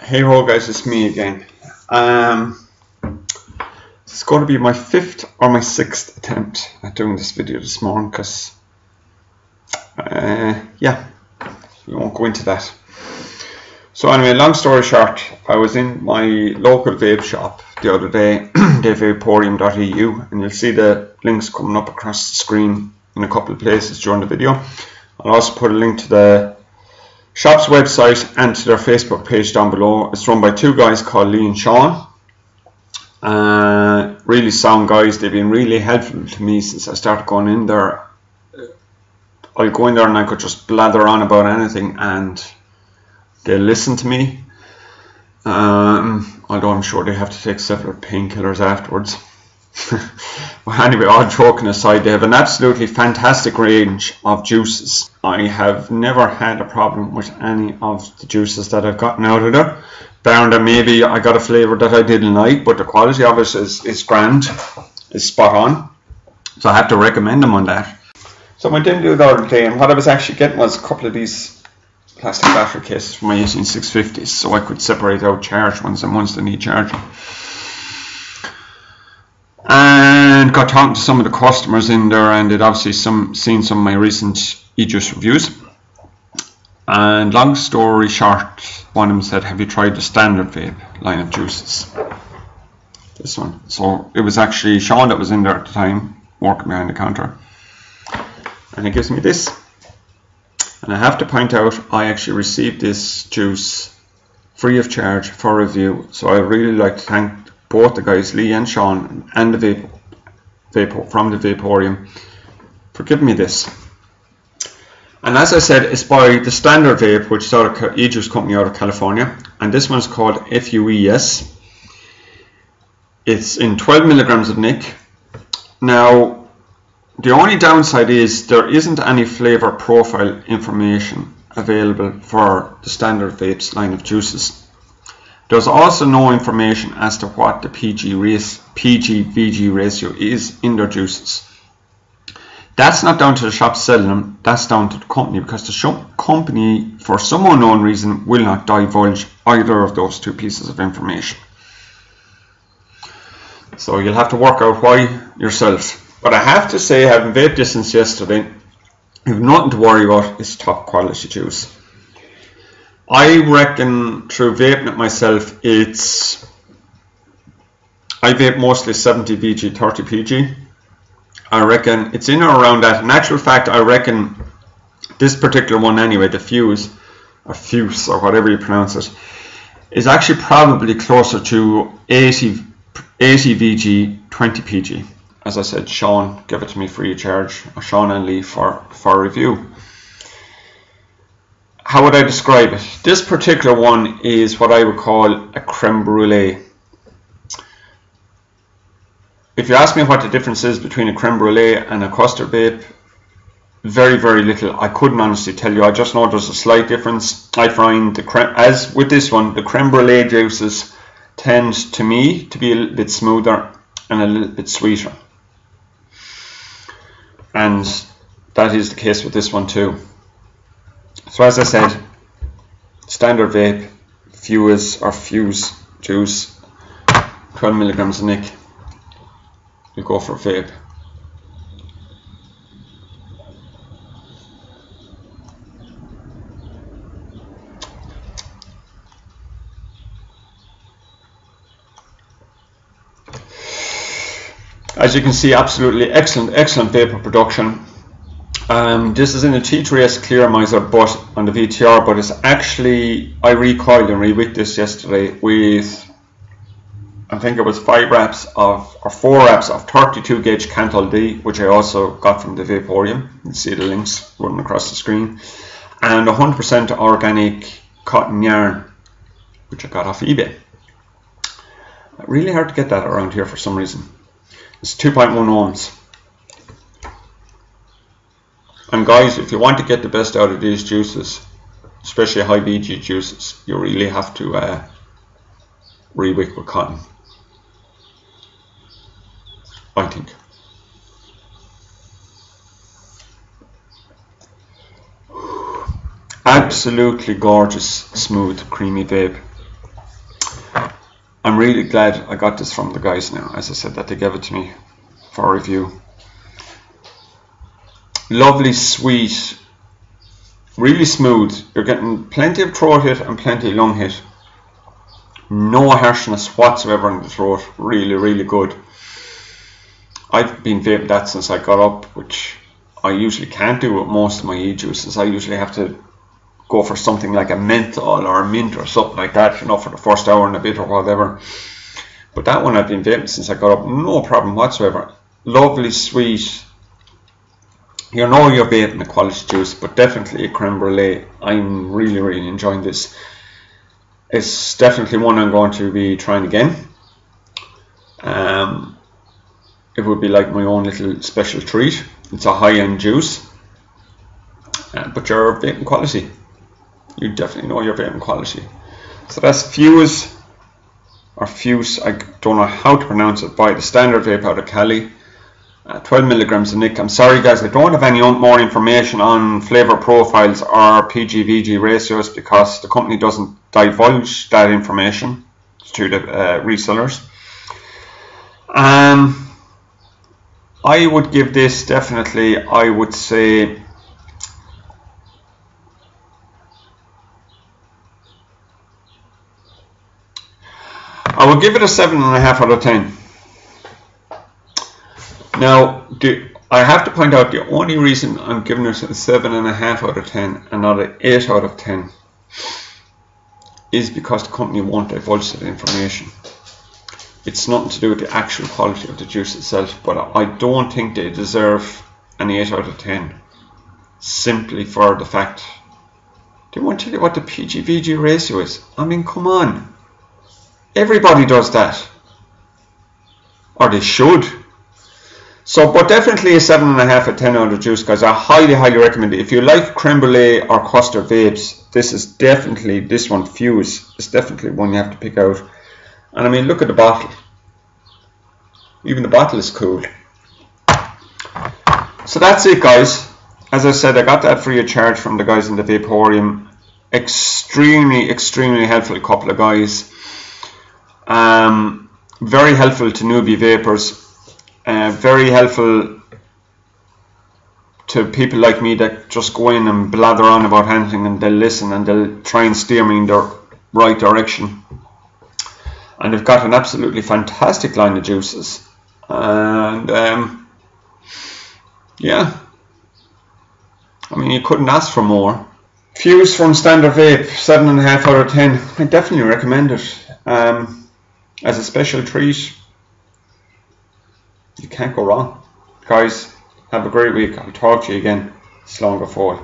Hey ho guys, it's me again. It's going to be my 5th or my 6th attempt at doing this video this morning because yeah, we won't go into that. So anyway, long story short, I was in my local vape shop the other day, vapeorium.eu, and you'll see the links coming up across the screen in a couple of places during the video. I'll also put a link to the shop's website and to their Facebook page down below. It's run by two guys called Lee and Sean. Really sound guys. They've been really helpful to me since I started going in there. I'll go in there and I could just blather on about anything and they'll listen to me. Although I'm sure they have to take several painkillers afterwards. Well, anyway, all joking aside, they have an absolutely fantastic range of juices. I have never had a problem with any of the juices that I've gotten out of there, barring that maybe I got a flavour that I didn't like, but the quality of it is grand, is spot on, so I have to recommend them on that. So I didn't do the other day, and what I was actually getting was a couple of these plastic battery cases for my 18650s, so I could separate out charged ones and ones that need charging. And got talking to some of the customers in there, and they'd obviously seen some of my recent e-juice reviews. And long story short, one of them said, "Have you tried the standard vape line of juices?" This one. So it was actually Sean that was in there at the time, working behind the counter, and he gives me this. And I have to point out, I actually received this juice free of charge for review. So I really like to thank both the guys, Lee and Sean, and the Vape from the Vapeorium, for giving me this. And as I said, it's by the Standard Vape, which is out of e-juice company out of California, and this one's called F.U.E.S. It's in 12 milligrams of nic. Now, the only downside is there isn't any flavor profile information available for the Standard Vapes line of juices. There's also no information as to what the PG-VG ratio is in their juices. That's not down to the shop selling them, that's down to the company, because the company, for some unknown reason, will not divulge either of those two pieces of information. So you'll have to work out why yourself. But I have to say, having vaped this since yesterday, you've nothing to worry about. It's top quality juice. I reckon through vaping it myself, I vape mostly 70 VG, 30 PG. I reckon it's in or around that. In actual fact, I reckon this particular one anyway, the F.U.E.S, or F.U.E.S, or whatever you pronounce it, is actually probably closer to 80 VG, 20 PG. As I said, Sean gave it to me free of charge, or Sean and Lee for review. How would I describe it? This particular one is what I would call a creme brulee. If you ask me what the difference is between a creme brulee and a custard vape, very, very little. I couldn't honestly tell you. I just know there's a slight difference. I find as with this one, the creme brulee juices tend to me to be a little bit smoother and a little bit sweeter. And that is the case with this one too. So as I said, standard vape, F.U.E.S or F.U.E.S juice, 12 milligrams of nic. You go for vape. As you can see, absolutely excellent vapor production. This is in a T3S Clearomizer but on the VTR, but it's actually, I recoiled and rewicked this yesterday with, I think it was 4 wraps of 32 gauge Canthal D, which I also got from the Vapeorium. You can see the links running across the screen, and 100% organic cotton yarn, which I got off eBay. Really hard to get that around here for some reason. It's 2.1 ohms. And guys, if you want to get the best out of these juices, especially high VG juices, you really have to rewick with cotton, I think. Absolutely gorgeous, smooth, creamy vape. I'm really glad I got this from the guys now, as I said, that they gave it to me for review. Lovely, sweet, really smooth. You're getting plenty of throat hit and plenty of lung hit. No harshness whatsoever in the throat. Really, really good. I've been vaping that since I got up, which I usually can't do with most of my e-juices. I usually have to go for something like a menthol or a mint or something like that, you know, for the first hour and a bit or whatever. But that one I've been vaping since I got up, no problem whatsoever. Lovely, sweet. You know you're vaping a quality juice, but definitely a creme brulee. I'm really, really enjoying this. It's definitely one I'm going to be trying again. It would be like my own little special treat. It's a high-end juice, but you're vaping quality. You definitely know you're vaping quality. So that's F.U.E.S, or F.U.E.S, I don't know how to pronounce it, by the standard vape out of Cali. 12 milligrams of nic. I'm sorry guys, I don't have any more information on flavor profiles or PG/VG ratios because the company doesn't divulge that information to the resellers. I would give this definitely, I would say, I would give it a 7.5 out of 10. Now, I have to point out the only reason I'm giving it a 7.5 out of 10 and not an 8 out of 10 is because the company won't divulge that information. It's nothing to do with the actual quality of the juice itself, but I don't think they deserve an 8 out of 10 simply for the fact they won't tell you what the PG/VG ratio is. I mean, come on. Everybody does that. Or they should. So, but definitely a 7.5 out of 10 out of juice, guys. I highly, highly recommend it. If you like creme brulee or custard vapes, this is definitely, this one, F.U.E.S, is definitely one you have to pick out. And I mean, look at the bottle. Even the bottle is cool. So that's it, guys. As I said, I got that free of charge from the guys in the Vaporium. Extremely, extremely helpful couple of guys. Very helpful to newbie vapors. Very helpful to people like me that just go in and blather on about anything, and they'll listen and they'll try and steer me in the right direction. And they've got an absolutely fantastic line of juices. And yeah, I mean, you couldn't ask for more. F.U.E.S from Standard Vape, 7.5 out of 10. I definitely recommend it. As a special treat, you can't go wrong. Guys, have a great week. I'll talk to you again. Slán go fóill.